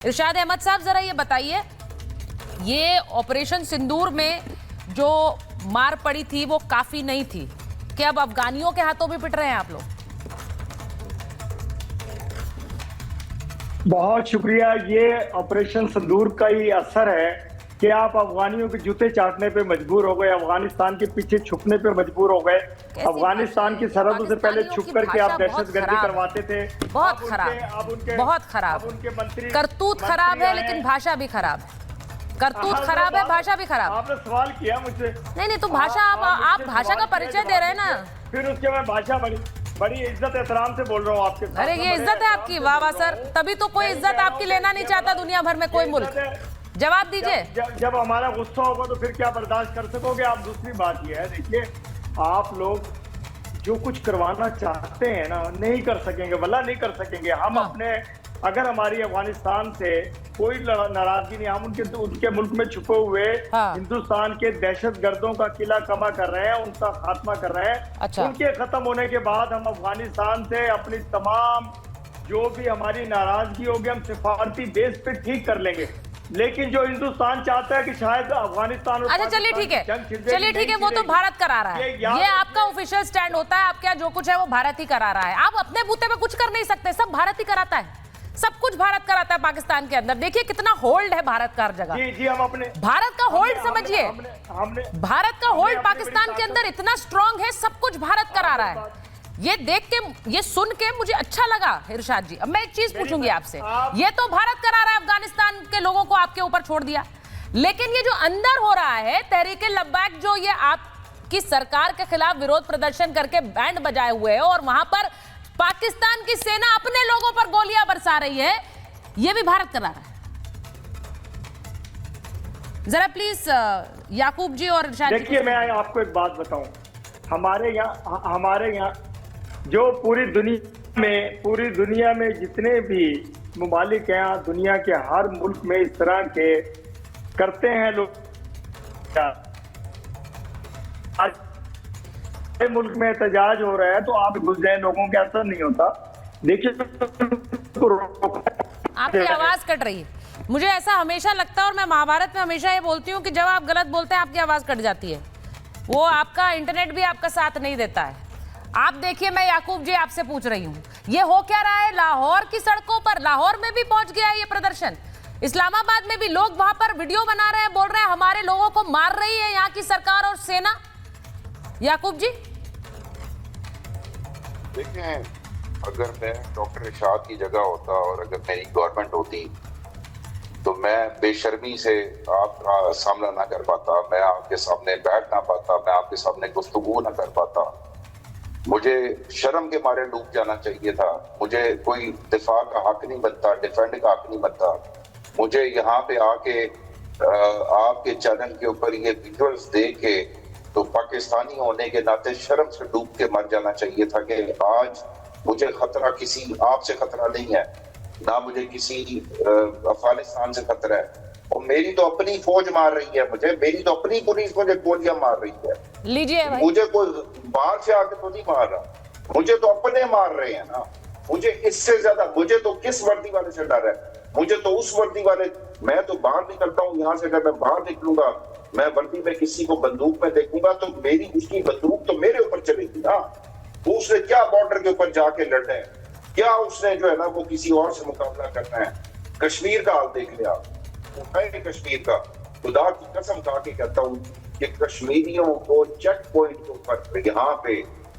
इरशाद अहमद साहब, जरा ये बताइए, ये ऑपरेशन सिंदूर में जो मार पड़ी थी वो काफी नहीं थी कि अब अफगानियों के हाथों भी पिट रहे हैं आप लोग? बहुत शुक्रिया। ये ऑपरेशन सिंदूर का ही असर है कि आप अफगानियों के जूते चाटने पे मजबूर हो गए, अफगानिस्तान के पीछे छुपने पे मजबूर हो गए। अफगानिस्तान की सरहदों से पहले छुप करके आप दहशतगर्दी करवाते थे। बहुत खराब, बहुत खराब। उनके मंत्री करतूत खराब है, लेकिन भाषा भी खराब है। करतूत खराब है, भाषा भी खराब। आपने सवाल किया मुझसे। नहीं तो भाषा, आप भाषा का परिचय दे रहे हैं ना। फिर उसके मैं भाषा बड़ी इज्जत एहतराम से बोल रहा हूँ आपके साथ। अरे ये इज्जत है आपकी? वाह वाह सर, तभी तो कोई इज्जत आपकी लेना नहीं चाहता दुनिया भर में कोई मुल्क। जवाब दीजिए। जब हमारा गुस्सा होगा तो फिर क्या बर्दाश्त कर सकोगे आप? दूसरी बात यह है, देखिए, आप लोग जो कुछ करवाना चाहते हैं ना, नहीं कर सकेंगे, वल्लाह नहीं कर सकेंगे। हम अपने, अगर हमारी अफगानिस्तान से कोई नाराजगी नहीं, हम उनके मुल्क में छुपे हुए हिंदुस्तान के दहशतगर्दों का किला कमा कर रहे हैं, उनका खात्मा कर रहे हैं। अच्छा। उनके खत्म होने के बाद हम अफगानिस्तान से अपनी तमाम जो भी हमारी नाराजगी होगी हम सिफारती बेस पे ठीक कर लेंगे। लेकिन जो हिंदुस्तान चाहता है कि शायद अफगानिस्तान, अच्छा चलिए ठीक है, चलिए ठीक है, वो तो भारत करा रहा है, ये आपका ऑफिशियल स्टैंड होता है। आपका जो कुछ है वो भारत ही करा रहा है। आप अपने बूते पे कुछ कर नहीं सकते, सब भारत ही कराता है, सब कुछ भारत कराता है पाकिस्तान के अंदर। देखिए कितना होल्ड है भारत का हर जगह। जी हम अपने भारत का होल्ड समझिए, भारत का होल्ड पाकिस्तान के अंदर इतना स्ट्रांग है, सब कुछ भारत करा रहा है। ये देख के, ये सुन के मुझे अच्छा लगा इरशाद जी। अब मैं एक चीज पूछूंगी आपसे, ये तो भारत करा रहा है, अफगानिस्तान के लोगों को आपके ऊपर छोड़ दिया, लेकिन ये जो अंदर हो रहा है तहरीक लब्बैक, जो ये आपकी सरकार के खिलाफ विरोध प्रदर्शन करके बैंड बजाए हुए है और वहां पर पाकिस्तान की सेना अपने लोगों पर गोलियां बरसा रही है, ये भी भारत करा रहा है। जरा प्लीज याकूब जी और इरशाद जी। देखिए मैं आपको एक बात बताऊं, हमारे यहाँ जो पूरी दुनिया में जितने भी मुमालिक हैं, दुनिया के हर मुल्क में इस तरह के करते हैं लोग। आज मुल्क में एहतजाज हो रहा है तो आप घुस जाए, लोगों के असर नहीं होता। देखिए आपकी आवाज कट रही है, मुझे ऐसा हमेशा लगता है, और मैं महाभारत में हमेशा ये बोलती हूँ कि जब आप गलत बोलते हैं आपकी आवाज कट जाती है। वो आपका इंटरनेट भी आपका साथ नहीं देता है। आप देखिए, मैं याकूब जी आपसे पूछ रही हूँ, ये हो क्या रहा है लाहौर की सड़कों पर? लाहौर में भी पहुंच गया है ये प्रदर्शन, इस्लामाबाद में भी लोग वहां पर वीडियो बना रहे हैं, बोल रहे हैं हमारे लोगों को मार रही है यहाँ की सरकार और सेना। याकूब जी देखिए, अगर मैं डॉक्टर इरशाद की जगह होता और अगर मेरी गवर्नमेंट होती तो मैं बेशर्मी से आपका सामना ना कर पाता, मैं आपके सामने बैठ ना पाता, मैं आपके सामने गुफ्तगू ना कर पाता। मुझे शर्म के मारे डूब जाना चाहिए था। मुझे कोई दिफा का हक नहीं बनता, डिफेंड का हक नहीं बनता। मुझे यहाँ पे आके आपके चैनल के ऊपर ये विजुअल्स देख के तो पाकिस्तानी होने के नाते शर्म से डूब के मर जाना चाहिए था कि आज मुझे खतरा किसी आपसे खतरा नहीं है, ना मुझे किसी अफगानिस्तान से खतरा है। और मेरी तो अपनी फौज मार रही है मुझे, मेरी तो अपनी पुलिस मुझे गोलियां मार रही है। लीजिए भाई। मुझे कोई बाहर से आके तो नहीं मार रहा, मुझे तो अपने मार रहे हैं ना। मुझे इससे ज्यादा, मुझे तो किस वर्दी वाले से डर है? मुझे तो उस वर्दी वाले, मैं तो बाहर निकलता हूँ यहाँ से, अगर मैं बाहर निकलूंगा, मैं वर्दी में किसी को बंदूक में देखूंगा तो मेरी उसकी बंदूक तो मेरे ऊपर चलेगी ना। उसने क्या बॉर्डर के ऊपर जाके लड़ना है? क्या उसने जो है ना वो किसी और से मुकाबला करना है? कश्मीर का हाल देख लिया, कश्मीर का, खुदा की कसम खा के कहता हूँ कि कश्मीरियों को चेक पॉइंट के ऊपर यहाँ पे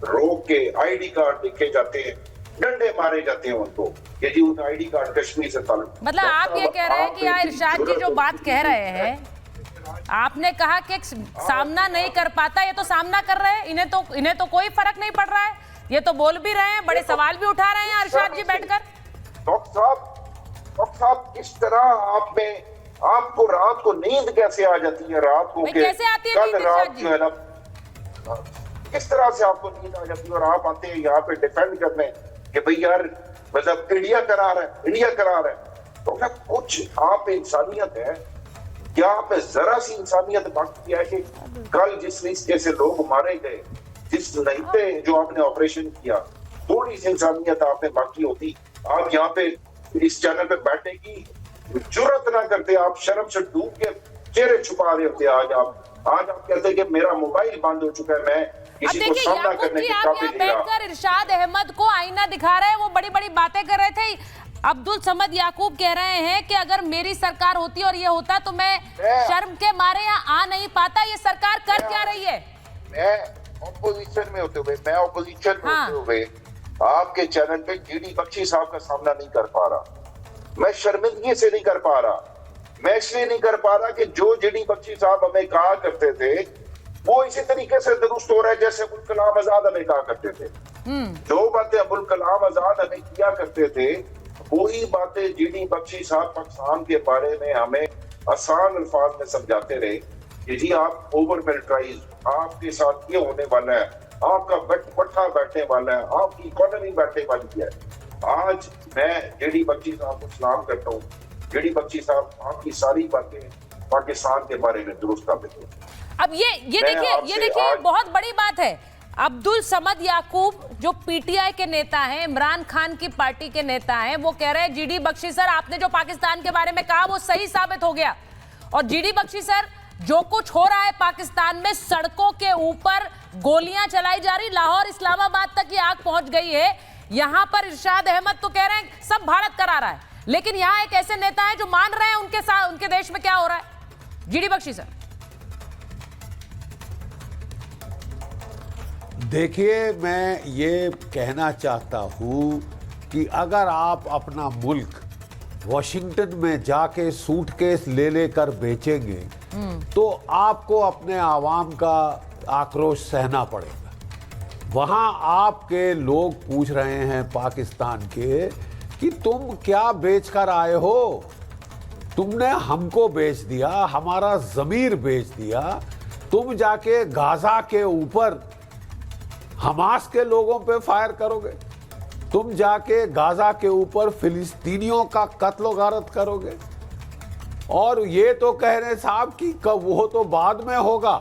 रोक के आईडी कार्ड देखे जाते हैं, डंडे मारे जाते हैं उनको कि जी उनका आईडी कार्ड कश्मीर से ताल्लुक। मतलब आप ये कह रहे हैं कि यार इरशाद जी जो बात कह रहे हैं, आपने कहा कि सामना नहीं कर पाता, ये तो सामना कर रहे हैं, इन्हें तो कोई फर्क नहीं पड़ रहा है, ये तो बोल भी रहे हैं, बड़े सवाल भी उठा रहे हैं इरशाद जी बैठकर। डॉक्टर साहब किस तरह आपको रात को नींद कैसे आ जाती है? रात को कैसे आती है कल रात जो है ना, किस तरह से आपको नींद आ जाती है और आप आते हैं यहाँ पे डिफेंड करने कि भाई यार मतलब इंडिया करा रहा है। तो क्या कुछ आप इंसानियत है क्या? आप में जरा सी इंसानियत बाकी है कि कल जिस तरीके से लोग मारे गए, जिस नहीते जो आपने ऑपरेशन किया, थोड़ी सी इंसानियत आप में बाकी होती, आप यहाँ पे इस चैनल पे बैठने की जुर्रत ना करते, आप शर्म से डूब के चेहरे छुपा रहे होते। आज आप कहते हैं कि मेरा मोबाइल बंद हो चुका है, मैं अब किसी को देखिए सामना याकूब करने जी, की आप काबिल यहाँ नहीं रहा। बैठकर इरशाद अहमद को आईना दिखा रहे हैं, वो बड़ी बड़ी बातें कर रहे थे। अब्दुल समद याकूब कह रहे हैं कि अगर मेरी सरकार होती और ये होता तो मैं शर्म के मारे यहाँ आ नहीं पाता। ये सरकार कर क्या रही है? मैं ऑपोजिशन में होते हुए आपके चैनल पे जीडी बख्शी साहब का सामना नहीं कर पा रहा। मैं शर्मिंदगी से नहीं कर पा रहा। मैं इसलिए नहीं कर पा रहा कि जो जीडी बख्शी साहब हमें कहा करते थे वो इसी तरीके से दुरुस्त हो रहा है जैसे अबुल कलाम आजाद हमें कहा करते थे। जो बातें अबुल कलाम आजाद हमें किया करते थे वही बातें जीडी बख्शी साहब पाकिस्तान के बारे में हमें आसान अल्फाज में समझाते रहे कि जी आप ओवर मिलिटराइज, आपके साथ ये होने वाला है, आपका पट्टा बैठने वाला है, आपकी इकोनॉमी बैठने वाली है। आज मैं जेडी बख्शी साहब को सलाम करता हूँ। जेडी बख्शी साहब, आपकी सारी बातें पाकिस्तान के बारे में दुरुस्त साबित हुई। अब ये देखिए बहुत बड़ी बात है। अब्दुल समद याकूब जो पीटीआई के नेता हैं, इमरान खान की पार्टी के नेता हैं, वो कह रहे हैं जीडी बख्शी सर आपने जो पाकिस्तान के बारे में कहा वो सही साबित हो गया। और जीडी बख्शी सर जो कुछ हो रहा है पाकिस्तान में, सड़कों के ऊपर गोलियां चलाई जा रही, लाहौर इस्लामाबाद तक ये आग पहुंच गई है। यहां पर इरशाद अहमद तो कह रहे हैं सब भारत करा रहा है, लेकिन यहां एक ऐसे नेता हैं जो मान रहे हैं उनके साथ उनके देश में क्या हो रहा है। जीडी बख्शी सर देखिए, मैं ये कहना चाहता हूं कि अगर आप अपना मुल्क वॉशिंगटन में जाके सूटकेस ले लेकर बेचेंगे तो आपको अपने आवाम का आक्रोश सहना पड़ेगा। वहां आपके लोग पूछ रहे हैं पाकिस्तान के कि तुम क्या बेचकर आए हो? तुमने हमको बेच दिया, हमारा ज़मीर बेच दिया। तुम जाके गाजा के ऊपर हमास के लोगों पे फायर करोगे, तुम जाके गाजा के ऊपर फिलिस्तीनियों का कत्ल गारत करोगे। और ये तो कह रहे साहब कि कब वो तो बाद में होगा,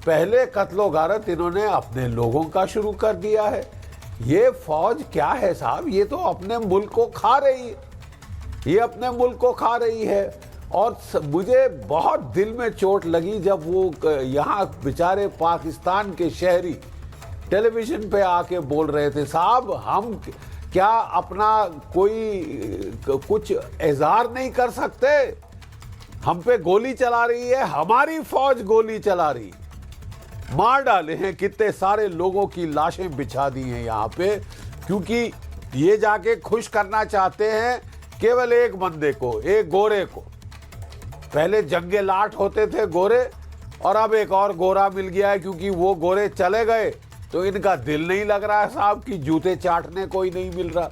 पहले कत्ल गारत इन्होंने अपने लोगों का शुरू कर दिया है। ये फौज क्या है साहब, ये तो अपने मुल्क को खा रही है, ये अपने मुल्क को खा रही है। और मुझे बहुत दिल में चोट लगी जब वो यहाँ बेचारे पाकिस्तान के शहरी टेलीविजन पे आके बोल रहे थे साहब हम क्या अपना कोई कुछ इजहार नहीं कर सकते, हम पे गोली चला रही है, हमारी फौज गोली चला रही, मार डाले हैं कितने सारे लोगों की लाशें बिछा दी हैं यहाँ पे, क्योंकि ये जाके खुश करना चाहते हैं केवल एक बंदे को, एक गोरे को। पहले जंगे लाट होते थे गोरे और अब एक और गोरा मिल गया है, क्योंकि वो गोरे चले गए तो इनका दिल नहीं लग रहा है साहब कि जूते चाटने कोई नहीं मिल रहा।